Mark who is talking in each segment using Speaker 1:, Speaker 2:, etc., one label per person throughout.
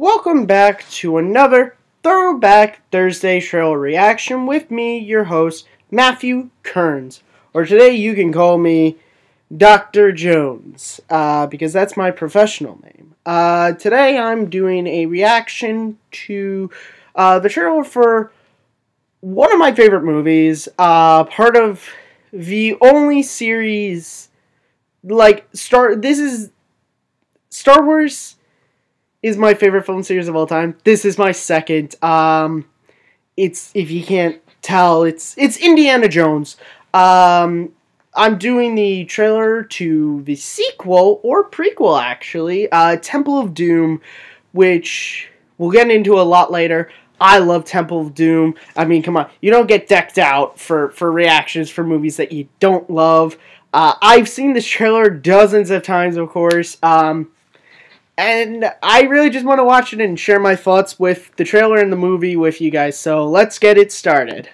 Speaker 1: Welcome back to another Throwback Thursday trailer reaction with me, your host, Matthew Kearns. Or today you can call me Dr. Jones, because that's my professional name. Today I'm doing a reaction to the trailer for one of my favorite movies, part of the only series, this is Star Wars is my favorite film series of all time. This is my second. It's, if you can't tell, it's Indiana Jones. I'm doing the trailer to the sequel, or prequel actually, Temple of Doom, which we'll get into a lot later. I love Temple of Doom. I mean, come on. You don't get decked out for reactions for movies that you don't love. I've seen this trailer dozens of times, of course. And I really just want to watch it and share my thoughts with the trailer and the movie with you guys. So let's get it started.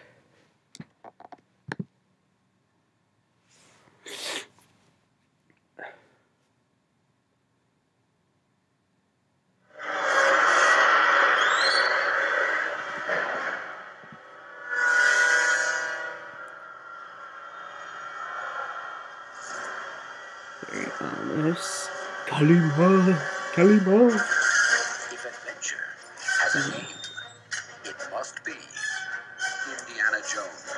Speaker 1: Very ominous. Kalima. Kalima.
Speaker 2: If adventure has a name, it must be Indiana Jones.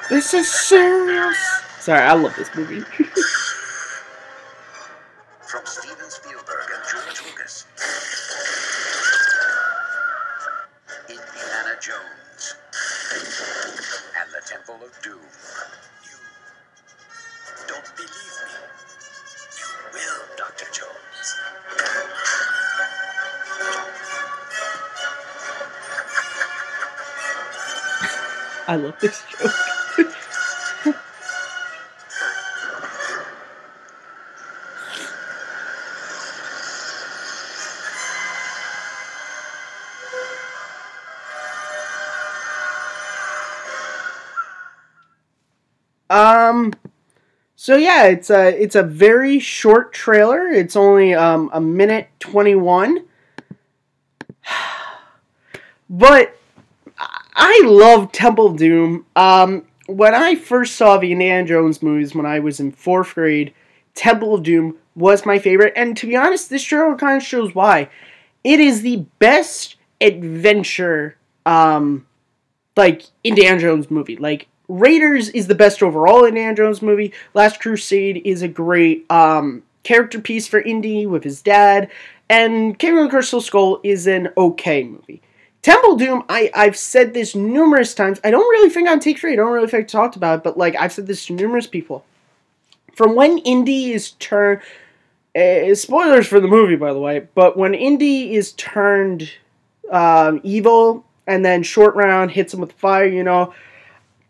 Speaker 1: This is serious. Sorry, I love this movie.
Speaker 2: From Steven Spielberg and George Lucas, Indiana Jones and the Temple of Doom. You don't believe me? You will, Dr. Jones.
Speaker 1: I love this joke. So yeah, it's a very short trailer. It's only a minute 21. But I love Temple of Doom. When I first saw the Indiana Jones movies when I was in 4th grade, Temple of Doom was my favorite. And to be honest, this trailer kind of shows why. It is the best adventure, Indiana Jones movie. Raiders is the best overall Indiana Jones movie. Last Crusade is a great character piece for Indy with his dad. And King of the Crystal Skull is an okay movie. Temple of Doom, I've said this numerous times. I don't really think on Take 3, I don't really think I talked about it, but I've said this to numerous people. From when Indy is turned... spoilers for the movie, by the way, but when Indy is turned evil, and then Short Round hits him with fire, you know...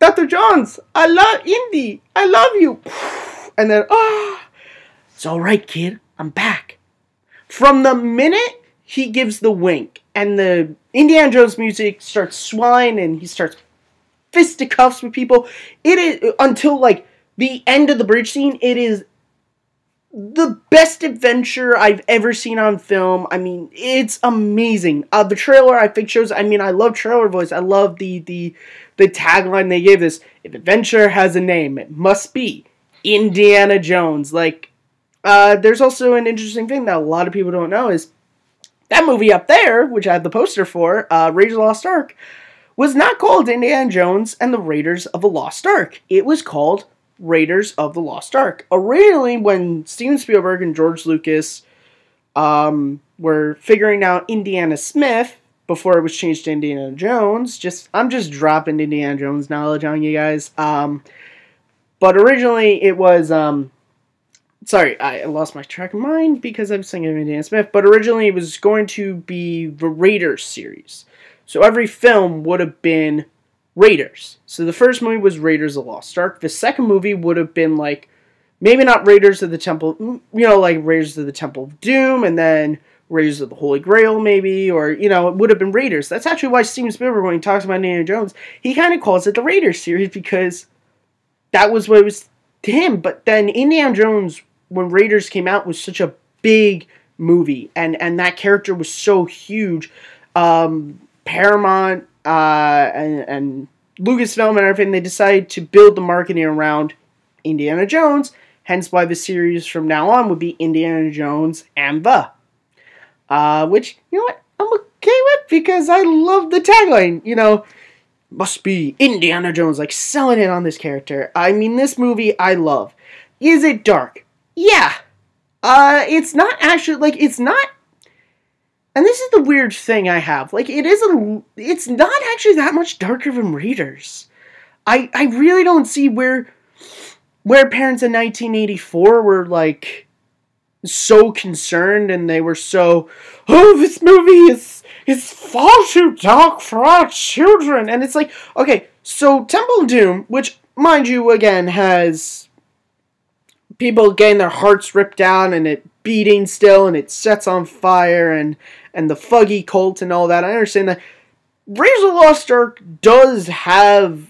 Speaker 1: Dr. Jones, I love Indy. I love you. And then, it's all right, kid. I'm back. From the minute he gives the wink and the Indiana Jones music starts swelling and he starts fisticuffs with people, it is, until, the end of the bridge scene, it is the best adventure I've ever seen on film. I mean, it's amazing. The trailer, I think, shows... I mean, I love trailer voice. I love the tagline they gave this. If adventure has a name, it must be Indiana Jones. There's also an interesting thing that a lot of people don't know is that movie up there, which I have the poster for, Raiders of the Lost Ark, was not called Indiana Jones and the Raiders of the Lost Ark. It was called Raiders of the Lost Ark. Originally, when Steven Spielberg and George Lucas were figuring out Indiana Smith, before it was changed to Indiana Jones, I'm just dropping Indiana Jones knowledge on you guys. But originally it was, sorry, I lost my track of mind because I'm thinking of Indiana Smith, but originally it was going to be the Raiders series. So every film would have been Raiders. So the first movie was Raiders of the Lost Ark. The second movie would have been maybe not Raiders of the Temple, Raiders of the Temple of Doom, and then Raiders of the Holy Grail, maybe, or, it would have been Raiders. That's actually why Steven Spielberg, when he talks about Indiana Jones, he kind of calls it the Raiders series, because that was what it was him. But then Indiana Jones, when Raiders came out, was such a big movie, and that character was so huge. Paramount and Lucasfilm and everything, they decided to build the marketing around Indiana Jones, hence why the series from now on would be Indiana Jones and the. Which, you know what, I'm okay with, because I love the tagline, you know, must be Indiana Jones, like, selling it on this character. I mean, this movie I love. Is it dark? Yeah. It's not actually, like, it's not, and this is the weird thing I have, like, it's not actually that much darker than Raiders. I really don't see where parents in 1984 were, like, so concerned, and they were so, oh, this movie is far too dark for our children, and it's like, okay, so Temple of Doom, which, mind you, again, has people getting their hearts ripped out, and it beating still, and it sets on fire, and the Fuggy cult and all that. I understand that. Raiders of the Lost Ark does have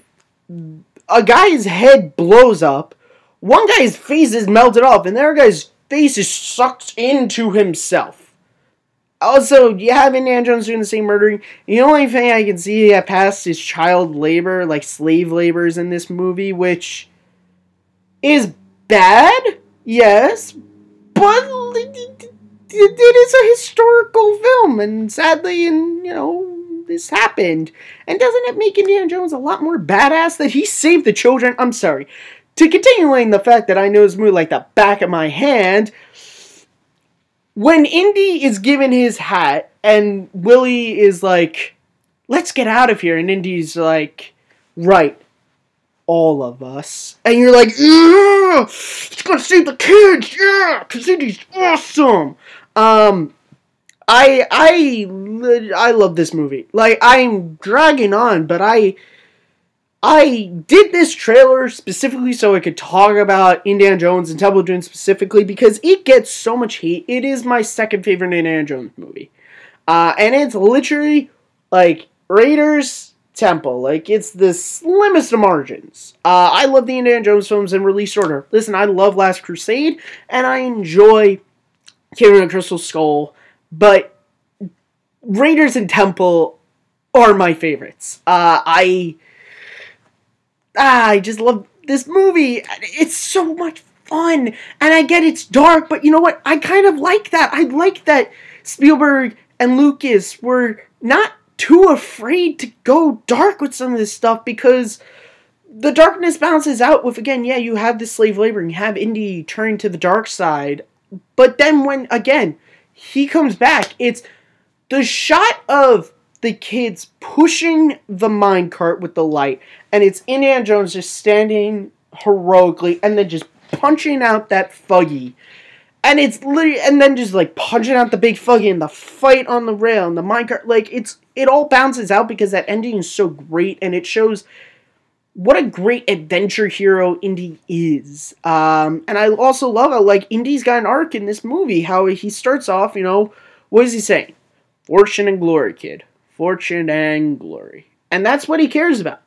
Speaker 1: a guy's head blows up, one guy's face is melted off, and the other guy's face is sucked into himself. Also, you have Indiana Jones doing the same murdering. The only thing I can see that past is child labor, like slave labors in this movie, which is bad, yes, but it is a historical film, and sadly, this happened. And doesn't it make Indiana Jones a lot more badass that he saved the children? I'm sorry. To continuing the fact that I know this movie like the back of my hand, when Indy is given his hat, and Willie is like, let's get out of here, and Indy's like, right, all of us. And you're like, yeah, it's gonna save the kids, yeah, because Indy's awesome. I love this movie. Like, I'm dragging on, but I did this trailer specifically so I could talk about Indiana Jones and Temple of Doom specifically, because it gets so much hate. It is my second favorite Indiana Jones movie. And it's literally, like, Raiders, Temple. Like, it's the slimmest of margins. I love the Indiana Jones films in release order. Listen, I love Last Crusade, and I enjoy Kingdom of the Crystal Skull, but Raiders and Temple are my favorites. I just love this movie. It's so much fun. And I get it's dark, but you know what? I kind of like that. I like that Spielberg and Lucas were not too afraid to go dark with some of this stuff, because the darkness balances out with, again, yeah, you have the slave labor and you have Indy turning to the dark side. But then when, again, he comes back, it's the shot of the kids pushing the minecart with the light, and it's Indiana Jones just standing heroically and then just punching out that Fuggy. And it's literally, and then just like punching out the big Fuggy and the fight on the rail and the minecart. Like, it all bounces out because that ending is so great, and it shows what a great adventure hero Indy is. And I also love how, like, Indy's got an arc in this movie, how he starts off, what is he saying? Fortune and glory, kid. Fortune and glory. And that's what he cares about.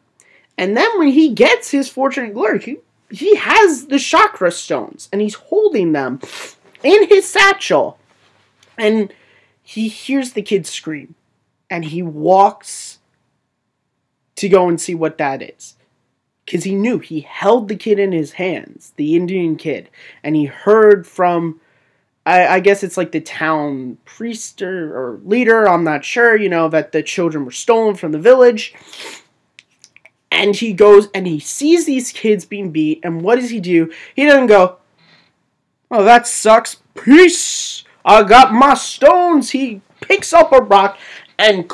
Speaker 1: And then when he gets his fortune and glory, he has the chakra stones, and he's holding them in his satchel. And he hears the kid scream, and he walks to go and see what that is. Because he knew, he held the kid in his hands, the Indian kid, and he heard from, I guess it's like the town priest or leader, I'm not sure, that the children were stolen from the village. And he goes and he sees these kids being beat, and what does he do? He doesn't go, oh, that sucks, peace, I got my stones. He picks up a rock and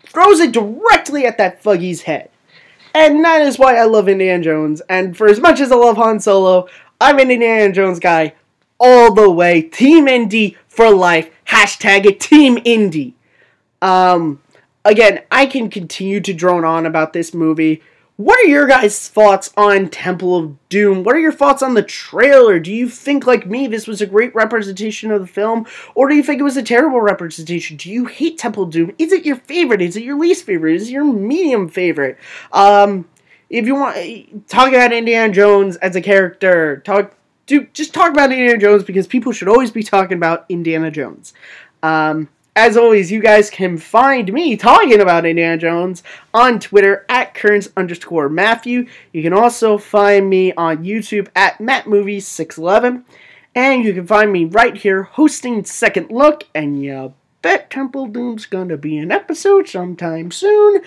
Speaker 1: throws it directly at that Fuggy's head. And that is why I love Indiana Jones. And for as much as I love Han Solo, I'm an Indiana Jones guy all the way. Team Indy for life. Hashtag it, Team Indy. Again, I can continue to drone on about this movie. What are your guys' thoughts on Temple of Doom? What are your thoughts on the trailer? Do you think, like me, this was a great representation of the film? Or do you think it was a terrible representation? Do you hate Temple of Doom? Is it your favorite? Is it your least favorite? Is it your medium favorite? if you want, talk about Indiana Jones as a character. Just talk about Indiana Jones, because people should always be talking about Indiana Jones. As always, you guys can find me talking about Indiana Jones on Twitter at Kearns_Matthew. You can also find me on YouTube at MattMovies611. And you can find me right here hosting Second Look. And you bet Temple Doom's gonna be an episode sometime soon,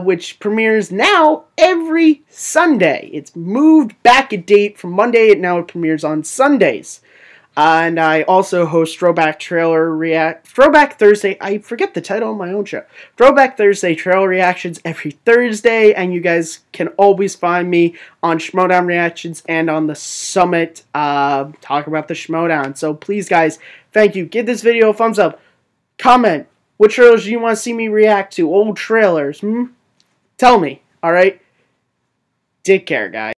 Speaker 1: which premieres now every Sunday. It's moved back a date from Monday, and now it premieres on Sundays. And I also host Throwback Thursday. I forget the title of my own show. Throwback Thursday trailer reactions every Thursday. And you guys can always find me on Schmodown Reactions and on the Summit. Talk about the Schmodown. So please, guys, thank you. Give this video a thumbs up. Comment. What trailers do you want to see me react to? Old trailers. Tell me. Alright? Take care, guys.